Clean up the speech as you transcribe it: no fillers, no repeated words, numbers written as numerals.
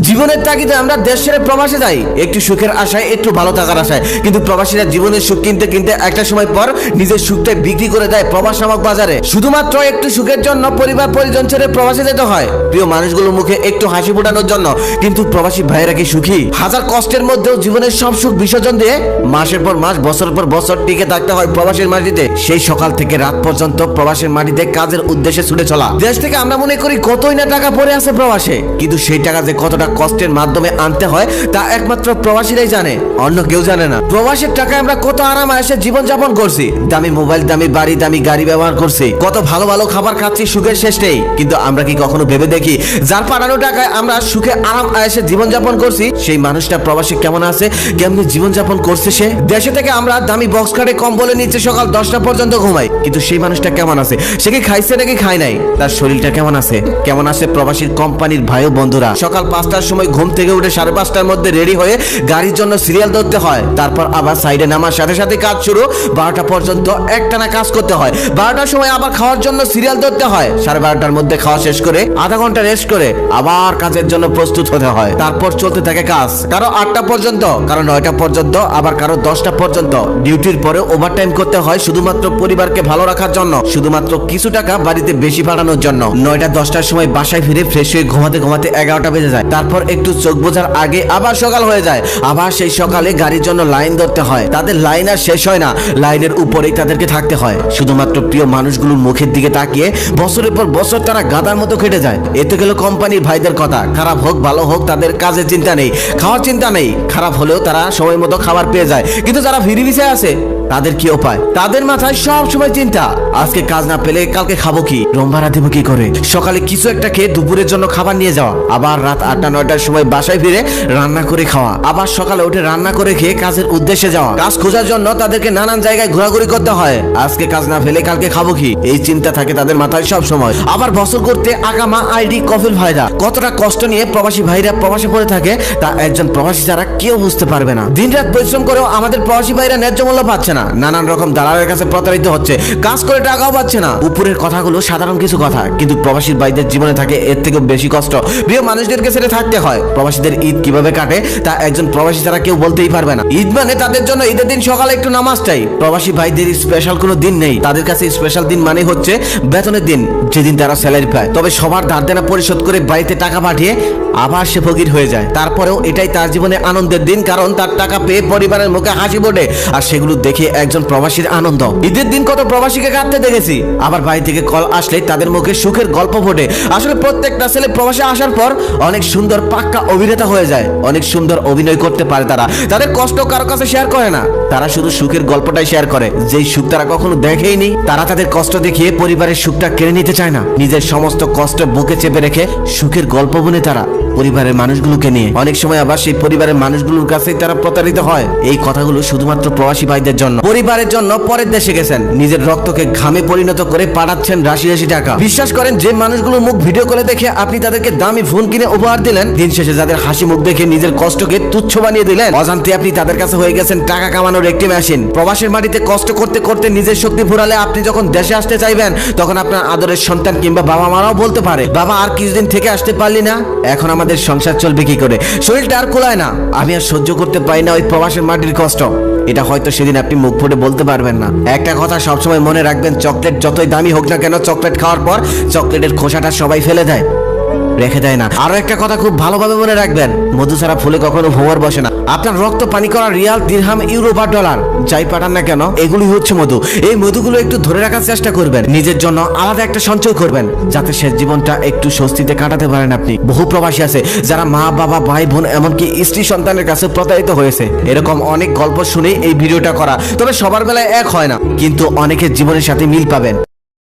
জীবনের তাগিদে আমরা দেশ ছেড়ে প্রবাসে যাই একটু সুখের আশায়, একটু ভালো থাকার আশায়, কিন্তু প্রবাসীরা জীবনের সুখ কিনতে কিনতে একটা সময় পর নিজের সুখটা বিক্রি করে দেয় প্রবাস নামক বাজারে। শুধুমাত্র একটু সুখের জন্য পরিবার পরিজন ছেড়ে প্রবাসে যেতে হয় প্রিয় মানুষগুলোর মুখে একটু হাসি ফোটানোর জন্য। কিন্তু প্রবাসী ভাইয়েরা কি সুখী? হাজার কষ্টের মধ্যেও জীবনের সব সুখ বিসর্জন দিয়ে মাসের পর মাস, বছর পর বছর টিকে থাকতে হয় প্রবাসের মাটিতে। সেই সকাল থেকে রাত পর্যন্ত প্রবাসের মাটিতে কাজের উদ্দেশ্যে ছুটে চলা। দেশ থেকে আমরা মনে করি কতই না টাকা পড়ে আছে প্রবাসে, কিন্তু সেই টাকা যে কতটা কষ্টের মাধ্যমে আনতে হয় তা একমাত্র প্রবাসীরাই জানে, অন্য কেউ জানে না। প্রবাসের টাকায় আমরা কত আরাম আয়েশে জীবন যাপন করছি, দামি মোবাইল, দামি বাড়ি, দামি গাড়ি ব্যবহার করছি, কত ভালো ভালো খাবার খাচ্ছি, সুখের শেষ নেই। কিন্তু আমরা কি কখনো ভেবে দেখি যার পাঠানো টাকায় আমরা সুখে আরাম আয়েশে জীবন যাপন করছি সেই মানুষটা প্রবাসী কেমন আছে, কেমনি জীবন যাপন করছে সে? দেশে থেকে আমরা দামি বক্স খাটে কম্বলে নিচে সকাল 10টা পর্যন্ত ঘুমাই, কিন্তু সেই মানুষটা কেমন আছে? সে কি খাইছে নাকি খায় নাই? তার শরীরটা কেমন আছে? কেমন আছে প্রবাসীর কোম্পানির ভাই ও বন্ধুরা? সকাল 5টার সময় ঘুম থেকে উঠে 5:30টার মধ্যে রেডি হয়ে গাড়ির জন্য সিরিয়াল ধরতে হয়, তারপর আবার সাইডে নামার সাথে সাথে কাজ শুরু, 12টা পর্যন্ত একটানা কাজ করতে হয়, 12টার সময় আবার খাওয়ার জন্য সিরিয়াল ধরতে হয়, 12:30টার মধ্যে খাওয়া শেষ করে আধা ঘন্টা রেস্ট করে আবার কাজের জন্য প্রস্তুত হতে হয়। তারপর চলতে থাকে কাজ, কারো 8টা পর্যন্ত, কারো 9টা পর্যন্ত, আবার কারো 10টা পর্যন্ত। ডিউটির পরে ওভারটাইম করতে হয় শুধুমাত্র পরিবারকে ভালো রাখার জন্য, শুধুমাত্র কিছু টাকা বাড়িতে বেশি পাঠানোর জন্য। 9টা 10টার সময় বাসায় ফিরে ফ্রেশ হয়ে ঘুমাতে ঘুমাতে 11টা বেজে যায়। তারপর একটু চোখ বোঝার আগে আবার সকাল হয়ে যায়, আবার সেই সকালে গাড়ির জন্য লাইন ধরতে হয়। তাদের লাইন আর শেষ হয় না, লাইনের উপরেই তাদেরকে থাকতে হয়। শুধুমাত্র প্রিয় মানুষগুলোর মুখের দিকে তাকিয়ে বছরের পর বছর তারা গাদার মতো কেটে যায়। এতে গেল কোম্পানির ভাইদের কথা। খারাপ হোক ভালো হোক তাদের কাজের চিন্তা নেই, খাওয়ার চিন্তা নেই। খারাপ হলেও তারা সময় মতো খাবার পেয়ে যায়। কিন্তু যারা ফিরি ভিসায় আছে তাদের কি উপায়? তাদের মাথায় সব সময় চিন্তা, আজকে কাজ না পেলে কালকে খাবো কি, রুম ভাড়া দেবো কি করে, সকালে কিছু একটা খেয়ে দুপুরের জন্য খাবার নিয়ে যাওয়া, আবার রাত 8টা 9টার সময় বাসায় ফিরে রান্না করে খাওয়া, আবার সকালে উঠে রান্না করে খেয়ে কাজের উদ্দেশ্যে যাওয়া। কাজ খোঁজার জন্য তাদেরকে নানান জায়গায় ঘোরাঘুরি করতে হয়, আজকে কাজ না পেলে কালকে খাবো কি, এই চিন্তা থাকে তাদের মাথায় সব সময়। আবার বছর করতে আগামা আইডি কফিল ভাইরা কতটা কষ্ট নিয়ে প্রবাসী ভাইরা প্রবাসে পড়ে থাকে তা একজন প্রবাসী যারা কেউ বুঝতে পারবে না। দিনরাত পরিশ্রম করেও আমাদের প্রবাসী ভাইরা ন্যায্য মূল্য পাচ্ছে না, নানান রকম দালালের কাছে প্রতারিত হচ্ছে, কাজ করে টাকাও পাচ্ছে না। উপরের কথাগুলো সাধারণ কিছু কথা, কিন্তু প্রবাসীর ভাইদের জীবনে থাকে এর থেকে বেশি কষ্ট। প্রিয় মানুষদেরকে ছেড়ে থাকতে হয়। প্রবাসীদের ঈদ কিভাবে কাটে তা একজন প্রবাসী ছাড়া কেউ বলতেই পারবে না। ঈদ মানে তাদের জন্য ঈদের দিন সকালে একটু নামাজ চাই। প্রবাসী ভাইদের স্পেশাল কোনো দিন নেই, তাদের কাছে স্পেশাল দিন মানে হচ্ছে বেতনের দিন, যেদিন তারা স্যালারি পায়। তবে সবার ধার দেনা পরিশোধ করে বাড়িতে টাকা পাঠিয়ে আবার সে ফকির হয়ে যায়। তারপরেও এটাই তার জীবনে আনন্দের দিন, কারণ তার টাকা পেয়ে পরিবারের মুখে হাসি ফোটে, আর সেগুলো দেখে একজন প্রবাসীর আনন্দ। ঈদের দিন কত প্রবাসীকে কাঁদতে দেখেছি, আবার বাড়ি থেকে কল আসলে তাদের মুখে সুখের গল্প ফোটে। আসলে প্রত্যেকটা ছেলে প্রবাসে আসার পর অনেক সুন্দর পাক্কা অভিনেতা হয়ে যায়, অনেক সুন্দর অভিনয় করতে পারে। তারা তাদের কষ্ট কারো কাছে শেয়ার করে না, তারা শুধু সুখের গল্পটাই শেয়ার করে, যেই সুখ তারা কখনো দেখেইনি। তারা তাদের কষ্ট দেখিয়ে পরিবারের সুখটা কেড়ে নিতে চায় না, নিজের সমস্ত কষ্ট বুকে চেপে রেখে সুখের গল্প বলে তারা পরিবারের মানুষগুলোকে নিয়ে। অনেক সময় আবার সেই পরিবারের মানুষগুলোর কাছেই তারা প্রতারিত হয়। এই কথাগুলো শুধুমাত্র প্রবাসী ভাইদের জন্য। পরিবারের জন্য পরের দেশে গেছেন, নিজের রক্তকে ঘামে পরিণত করে পাঠাচ্ছেন রাশি রাশি টাকা। বিশ্বাস করেন যে মানুষগুলোর মুখ ভিডিও করে দেখে আপনি তাদেরকে দামি ফোন কিনে উপহার দিলেন, দিন শেষে যাদের হাসি মুখ দেখে নিজের কষ্টকে তুচ্ছ বানিয়ে দিলেন, অজান্তে আপনি তাদের কাছে হয়ে গেছেন টাকা কামানোর একটি মেশিন। প্রবাসের মাটিতে কষ্ট করতে করতে নিজের শক্তি ফুরালে আপনি যখন দেশে আসতে চাইবেন তখন আপনার আদরের সন্তান কিংবা বাবা মারাও বলতে পারে, বাবা আর কিছুদিন থেকে আসতে পারলি না, এখন আমাদের সংসার চলবে কি করে, শরীরটা আর কোলায় না, আমি আর সহ্য করতে পারি না ওই প্রবাসের মাটির কষ্ট। এটা হয়তো সেদিন আপনি মুখ ফুটে বলতে পারবেন না। একটা কথা সবসময় মনে রাখবেন, চকলেট যতই দামি হোক না কেন, চকলেট খাওয়ার পর চকলেটের খোসাটা সবাই ফেলে দেয়, রেখে দেয় না। আরো একটা কথা খুব ভালোভাবে মনে রাখবেন, মধু ছাড়া ফুলে কখনো ভোমর বসে না। আপনার রক্ত পানি করা রিয়াল, দিরহাম, ইউরো বা ডলার যাই পাঠান না কেন, এগুলি হচ্ছে মধু। এই মধুগুলো একটু ধরে রাখার চেষ্টা করবেন, নিজের জন্য আলাদা একটা সঞ্চয় করবেন, যাতে শেষ জীবনটা একটু স্বস্তিতে কাটাতে পারেন আপনি। বহু প্রবাসী আছে যারা মা বাবা ভাই বোন এমনকি স্ত্রী সন্তানের কাছে প্রতারিত হয়েছে। এরকম অনেক গল্প শুনে এই ভিডিওটা করা। তবে সবার বেলায় এক হয় না, কিন্তু অনেকের জীবনের সাথে মিল পাবেন।